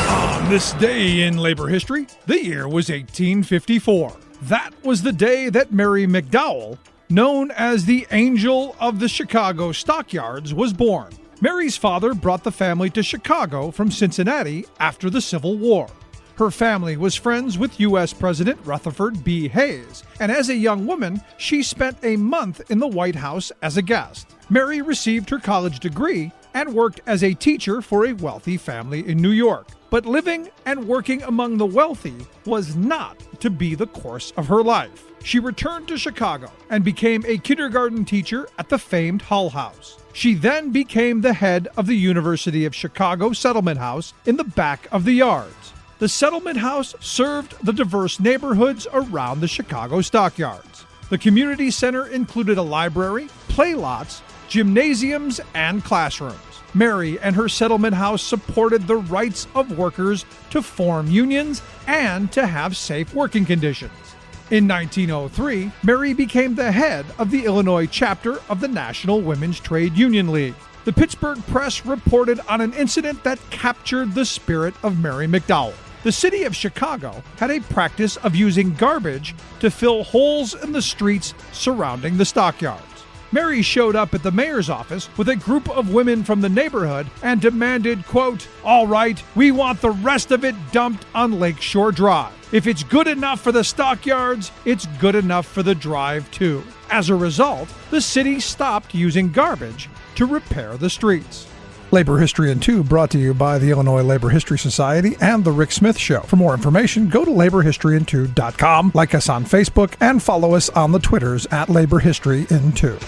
On this day in labor history, the year was 1854. That was the day that Mary McDowell, known as the Angel of the Chicago Stockyards, was born. Mary's father brought the family to Chicago from Cincinnati after the Civil War. Her family was friends with U.S. President Rutherford B. Hayes, and as a young woman, she spent a month in the White House as a guest. Mary received her college degree and worked as a teacher for a wealthy family in New York. But living and working among the wealthy was not to be the course of her life. She returned to Chicago and became a kindergarten teacher at the famed Hull House. She then became the head of the University of Chicago Settlement House in the back of the yards. The Settlement House served the diverse neighborhoods around the Chicago stockyards. The community center included a library, play lots, gymnasiums, and classrooms. Mary and her settlement house supported the rights of workers to form unions and to have safe working conditions. In 1903, Mary became the head of the Illinois chapter of the National Women's Trade Union League. The Pittsburgh Press reported on an incident that captured the spirit of Mary McDowell. The city of Chicago had a practice of using garbage to fill holes in the streets surrounding the stockyards. Mary showed up at the mayor's office with a group of women from the neighborhood and demanded, quote, "All right, we want the rest of it dumped on Lakeshore Drive. If it's good enough for the stockyards, it's good enough for the drive too." As a result, the city stopped using garbage to repair the streets. Labor History in 2 brought to you by the Illinois Labor History Society and The Rick Smith Show. For more information, go to laborhistoryin2.com, like us on Facebook, and follow us on the Twitters at Labor History in 2.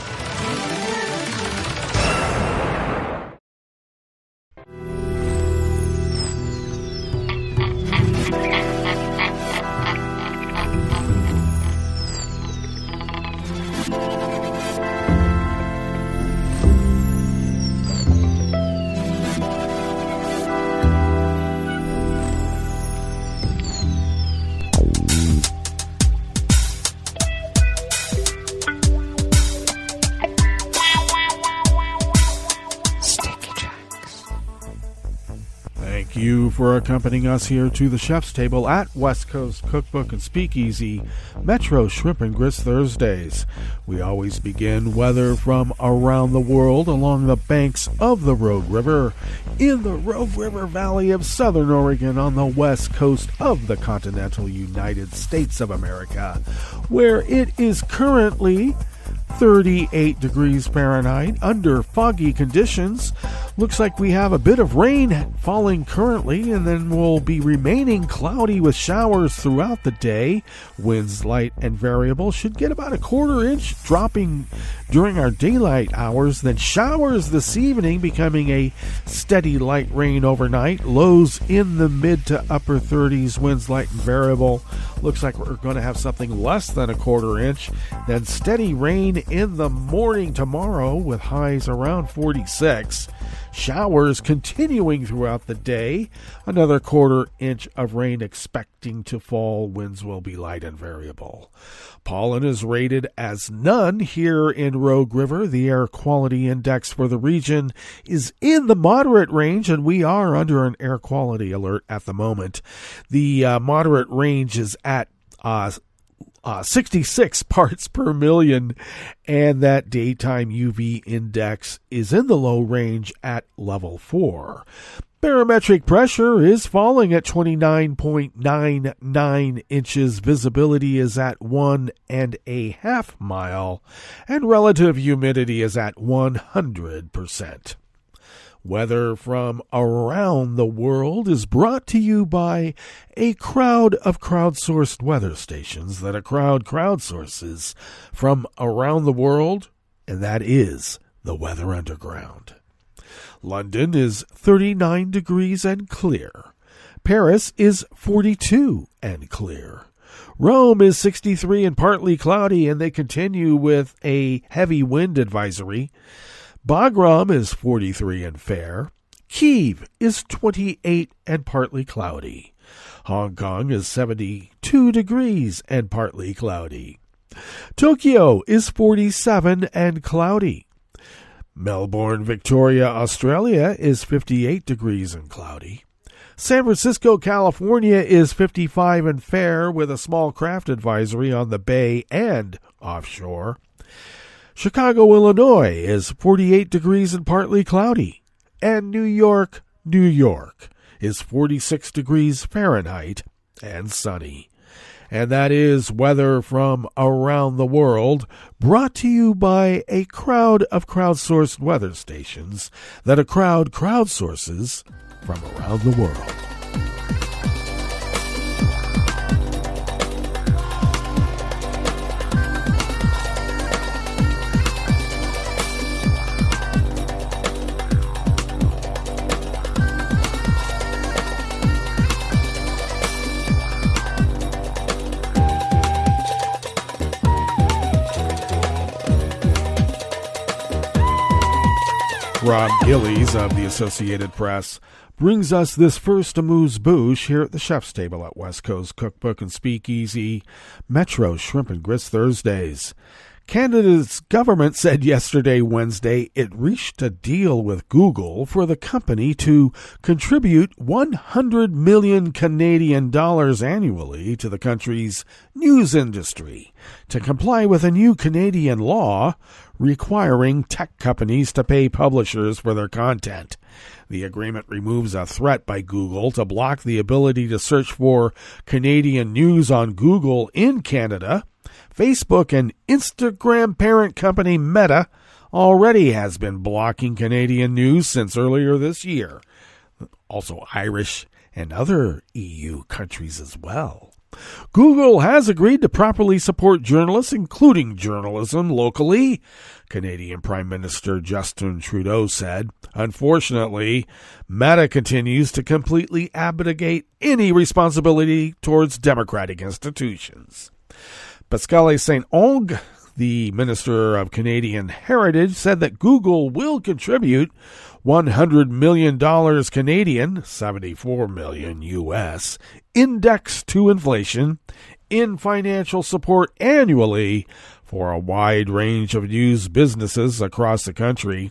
Thank you for accompanying us here to the Chef's Table at West Coast Cookbook and Speakeasy, Metro Shrimp and Grits Thursdays. We always begin weather from around the world along the banks of the Rogue River, in the Rogue River Valley of Southern Oregon on the west coast of the continental United States of America, where it is currently 38 degrees Fahrenheit under foggy conditions. Looks like we have a bit of rain falling currently, and then will be remaining cloudy with showers throughout the day. Winds light and variable, should get about a quarter inch dropping during our daylight hours, then showers this evening, becoming a steady light rain overnight. Lows in the mid to upper 30s, winds light and variable. Looks like we're going to have something less than a quarter inch, then steady rain in the morning tomorrow with highs around 46. Showers continuing throughout the day. Another quarter inch of rain expecting to fall. Winds will be light and variable. Pollen is rated as none here in Rogue River. The air quality index for the region is in the moderate range, and we are under an air quality alert at the moment. The moderate range is at 66 parts per million, and that daytime UV index is in the low range at level 4. Barometric pressure is falling at 29.99 inches. Visibility is at 1.5 miles, and relative humidity is at 100%. Weather from around the world is brought to you by a crowd of crowdsourced weather stations that a crowd crowdsources from around the world, and that is the Weather Underground. London is 39 degrees and clear. Paris is 42 and clear. Rome is 63 and partly cloudy, and they continue with a heavy wind advisory. Bagram is 43 and fair. Kyiv is 28 and partly cloudy. Hong Kong is 72 degrees and partly cloudy. Tokyo is 47 and cloudy. Melbourne, Victoria, Australia is 58 degrees and cloudy. San Francisco, California is 55 and fair with a small craft advisory on the bay and offshore. Chicago, Illinois is 48 degrees and partly cloudy. And New York, New York is 46 degrees Fahrenheit and sunny. And that is weather from around the world, brought to you by a crowd of crowdsourced weather stations that a crowd crowdsources from around the world. Rob Gillies of the Associated Press brings us this first amuse-bouche here at the Chef's Table at West Coast Cookbook and Speakeasy, Metro Shrimp and Grits Thursdays. Canada's government said yesterday, Wednesday, it reached a deal with Google for the company to contribute 100 million Canadian dollars annually to the country's news industry to comply with a new Canadian law requiring tech companies to pay publishers for their content. The agreement removes a threat by Google to block the ability to search for Canadian news on Google in Canada. Facebook and Instagram parent company Meta already has been blocking Canadian news since earlier this year. Also Irish and other EU countries as well. Google has agreed to properly support journalists, including journalism locally, Canadian Prime Minister Justin Trudeau said. Unfortunately, Meta continues to completely abdicate any responsibility towards democratic institutions. Pascale Saint-Onge, the Minister of Canadian Heritage, said that Google will contribute $100 million Canadian, 74 million US, indexed to inflation in financial support annually for a wide range of news businesses across the country.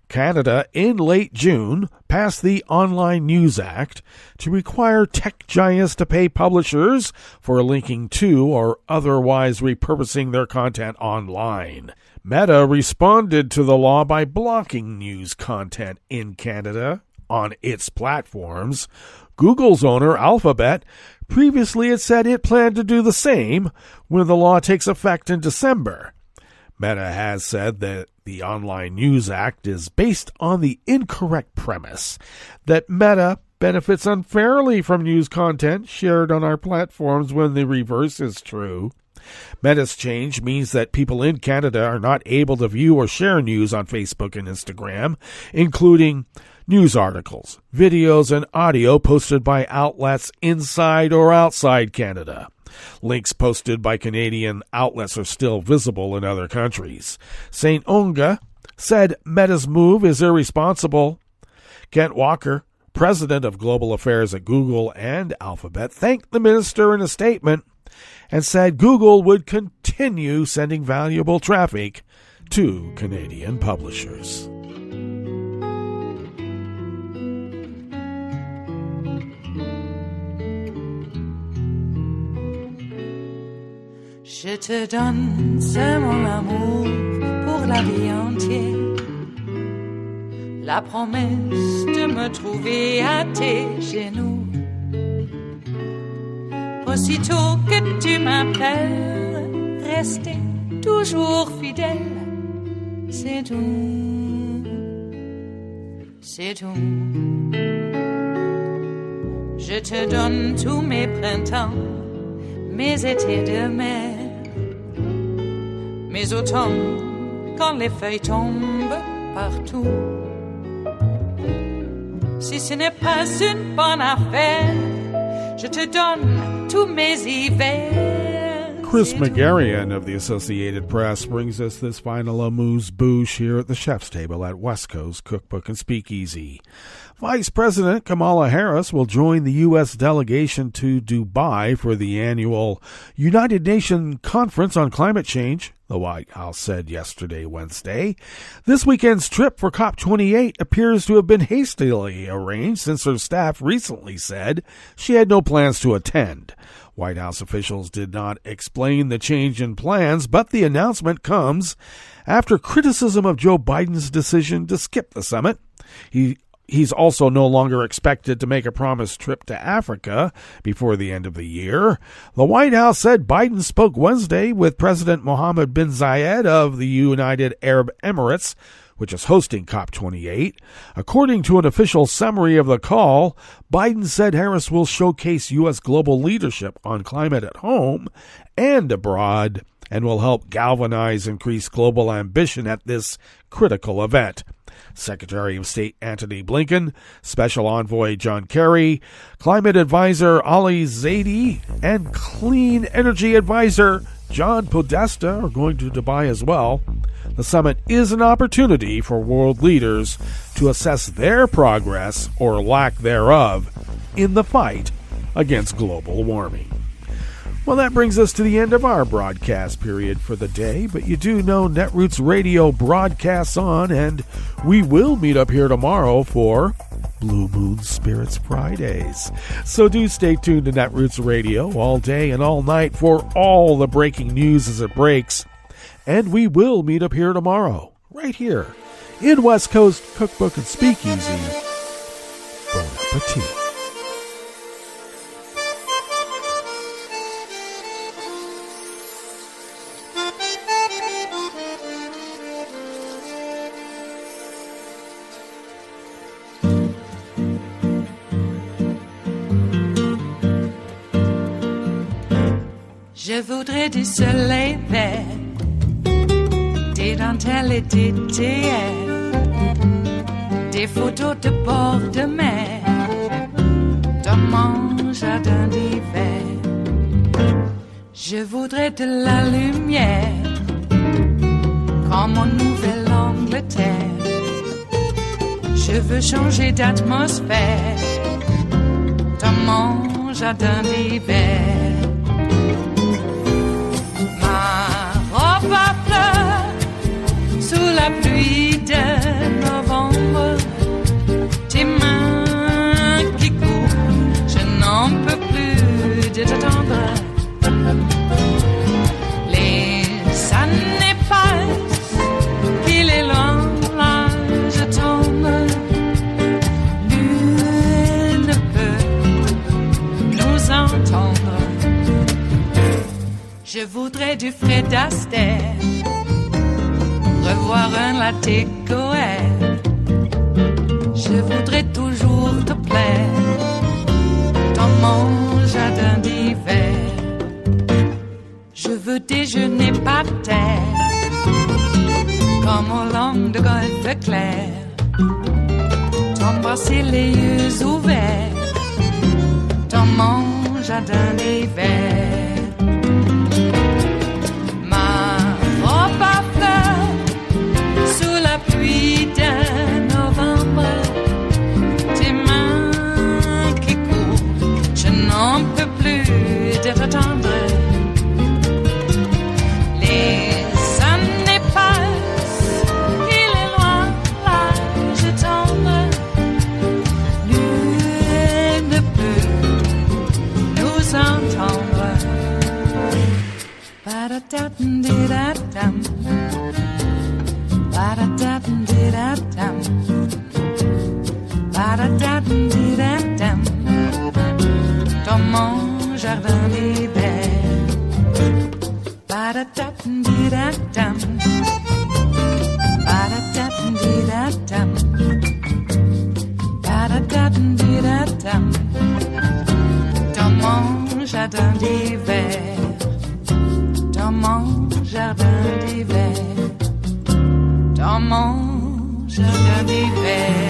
Canada, in late June, passed the Online News Act to require tech giants to pay publishers for linking to or otherwise repurposing their content online. Meta responded to the law by blocking news content in Canada on its platforms. Google's owner, Alphabet, previously had said it planned to do the same when the law takes effect in December. Meta has said that the Online News Act is based on the incorrect premise that Meta benefits unfairly from news content shared on our platforms when the reverse is true. Meta's change means that people in Canada are not able to view or share news on Facebook and Instagram, including news articles, videos, and audio posted by outlets inside or outside Canada. Links posted by Canadian outlets are still visible in other countries. St. Onge said Meta's move is irresponsible. Kent Walker, president of global affairs at Google and Alphabet, thanked the minister in a statement and said Google would continue sending valuable traffic to Canadian publishers. Je te donne ce mon amour pour la vie entière, la promesse de me trouver à tes genoux. Aussitôt que tu m'appelles, rester toujours fidèle, c'est tout, c'est tout. Je te donne tous mes printemps, mes étés de mer, mes automnes quand les feuilles tombent partout. Si ce n'est pas une bonne affaire, je te donne tous mes hivers. Chris Megarian of the Associated Press brings us this final amuse-bouche here at the chef's table at West Coast Cookbook and Speakeasy. Vice President Kamala Harris will join the U.S. delegation to Dubai for the annual United Nations Conference on Climate Change, the White House said yesterday, Wednesday. This weekend's trip for COP28 appears to have been hastily arranged since her staff recently said she had no plans to attend. White House officials did not explain the change in plans, but the announcement comes after criticism of Joe Biden's decision to skip the summit. He's also no longer expected to make a promised trip to Africa before the end of the year. The White House said Biden spoke Wednesday with President Mohammed bin Zayed of the United Arab Emirates, which is hosting COP28. According to an official summary of the call, Biden said Harris will showcase U.S. global leadership on climate at home and abroad and will help galvanize increased global ambition at this critical event. Secretary of State Antony Blinken, Special Envoy John Kerry, Climate Advisor Ali Zaidi, and Clean Energy Advisor John Podesta are going to Dubai as well. The summit is an opportunity for world leaders to assess their progress or lack thereof in the fight against global warming. Well, that brings us to the end of our broadcast period for the day, but you do know Netroots Radio broadcasts on, and we will meet up here tomorrow for Blue Moon Spirits Fridays. So do stay tuned to Netroots Radio all day and all night for all the breaking news as it breaks. And we will meet up here tomorrow, right here, in West Coast Cookbook and Speakeasy. Bon appetit. Je voudrais du soleil vert, des dentelles et des théières, des photos de bord de mer, dans mon jardin d'hiver. Je voudrais de la lumière, comme en Nouvelle-Angleterre. Je veux changer d'atmosphère, dans mon jardin d'hiver. Ma robe à fleurs sous la pluie de Je voudrais du Fred Astaire, revoir un latte Goël. Je voudrais toujours te plaire dans mon jardin d'hiver. Je veux déjeuner par terre comme au long de golfe clair, t'embrasser les yeux ouverts dans mon jardin d'hiver. Ma robe à fleurs sous la pluie d'un novembre, tes mains qui courent, je n'en peux plus de t'attendre. Les années passent, il est loin l'âge tendre, nul ne peut nous entendre. Ba-da-da-dum-di-da-dum, ba-da-da-dum-di-da-dum, ba-da-da-dum-di-da-dum, dans mon jardin d'hiver. Ba-da-da-dum-di-da-dum, ba-da-da-dum-di-da-dum, ba-da-da-dum-di-da-dum, dans mon jardin d'hiver. Dans mon jardin d'hiver, dans mon jardin d'hiver.